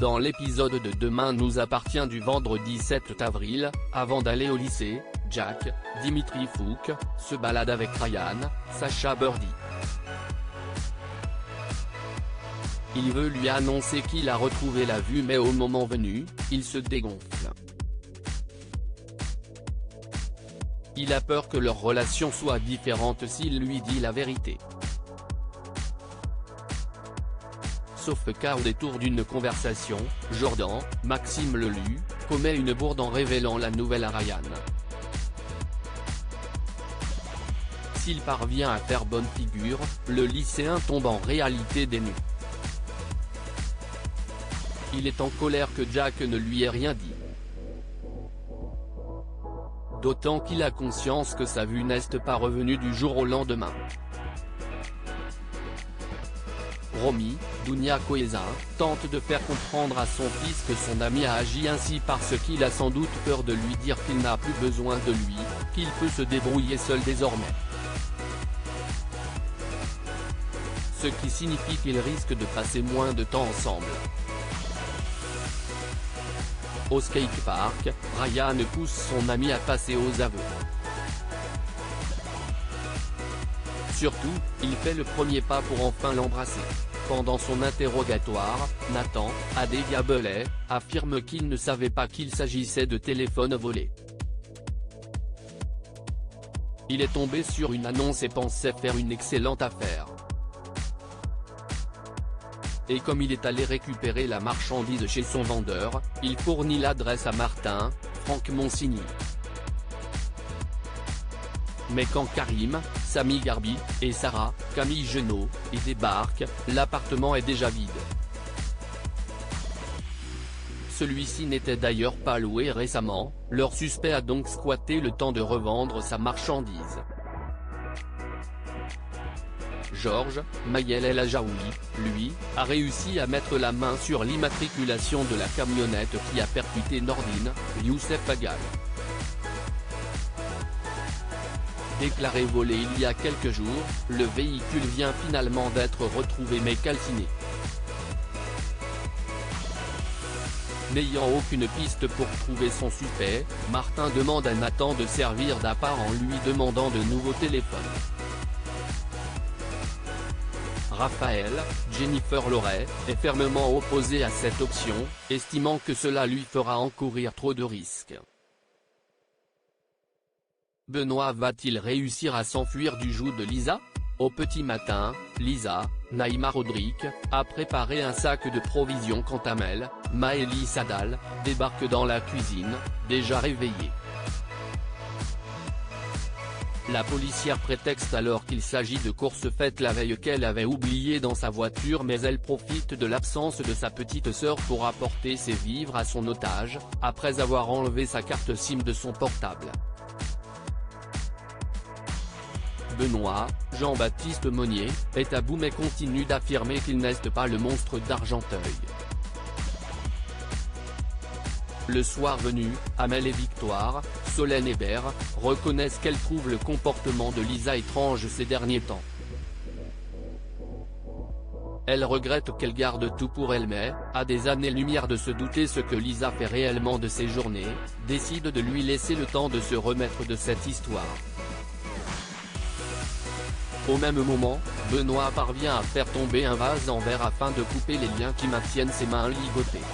Dans l'épisode de Demain nous appartient du vendredi 7 avril, avant d'aller au lycée, Jack, Dimitri Fouk, se balade avec Ryan, Sacha Birdie. Il veut lui annoncer qu'il a retrouvé la vue mais au moment venu, il se dégonfle. Il a peur que leur relation soit différente s'il lui dit la vérité. Sauf qu'au détour d'une conversation, Jordan, Maxime Lelu, commet une bourde en révélant la nouvelle à Ryan. S'il parvient à faire bonne figure, le lycéen tombe en réalité des nues. Il est en colère que Jack ne lui ait rien dit. D'autant qu'il a conscience que sa vue n'est pas revenue du jour au lendemain. Romy, Dounia Koeza, tente de faire comprendre à son fils que son ami a agi ainsi parce qu'il a sans doute peur de lui dire qu'il n'a plus besoin de lui, qu'il peut se débrouiller seul désormais. Ce qui signifie qu'ils risquent de passer moins de temps ensemble. Au skatepark, Ryan pousse son ami à passer aux aveux. Surtout, il fait le premier pas pour enfin l'embrasser. Pendant son interrogatoire, Nathan, Adegabele, affirme qu'il ne savait pas qu'il s'agissait de téléphone volé. Il est tombé sur une annonce et pensait faire une excellente affaire. Et comme il est allé récupérer la marchandise chez son vendeur, il fournit l'adresse à Martin, Franck Monsigny. Mais quand Karim, Samy Garbi, et Sarah, Camille Genot, y débarquent, l'appartement est déjà vide. Celui-ci n'était d'ailleurs pas loué récemment, leur suspect a donc squatté le temps de revendre sa marchandise. Georges, Mayel El Ajaoui, lui, a réussi à mettre la main sur l'immatriculation de la camionnette qui a percuté Nordine, Youssef Agal. Déclaré volé il y a quelques jours, le véhicule vient finalement d'être retrouvé mais calciné. N'ayant aucune piste pour trouver son suspect, Martin demande à Nathan de servir d'appât en lui demandant de nouveaux téléphones. Raphaël, Jennifer Loret, est fermement opposé à cette option, estimant que cela lui fera encourir trop de risques. Benoît va-t-il réussir à s'enfuir du joug de Lisa? Au petit matin, Lisa, Naïma Rodrigue, a préparé un sac de provisions quand Amel, Maëlys Sadal, débarque dans la cuisine, déjà réveillée. La policière prétexte alors qu'il s'agit de courses faites la veille qu'elle avait oubliées dans sa voiture mais elle profite de l'absence de sa petite sœur pour apporter ses vivres à son otage, après avoir enlevé sa carte SIM de son portable. Benoît, Jean-Baptiste Monnier, est à bout mais continue d'affirmer qu'il n'est pas le monstre d'Argenteuil. Le soir venu, Amel et Victoire, Solène Hébert, reconnaissent qu'elles trouvent le comportement de Lisa étrange ces derniers temps. Elle regrette qu'elle garde tout pour elle mais, à des années-lumière de se douter ce que Lisa fait réellement de ses journées, décide de lui laisser le temps de se remettre de cette histoire. Au même moment, Benoît parvient à faire tomber un vase en verre afin de couper les liens qui maintiennent ses mains ligotées.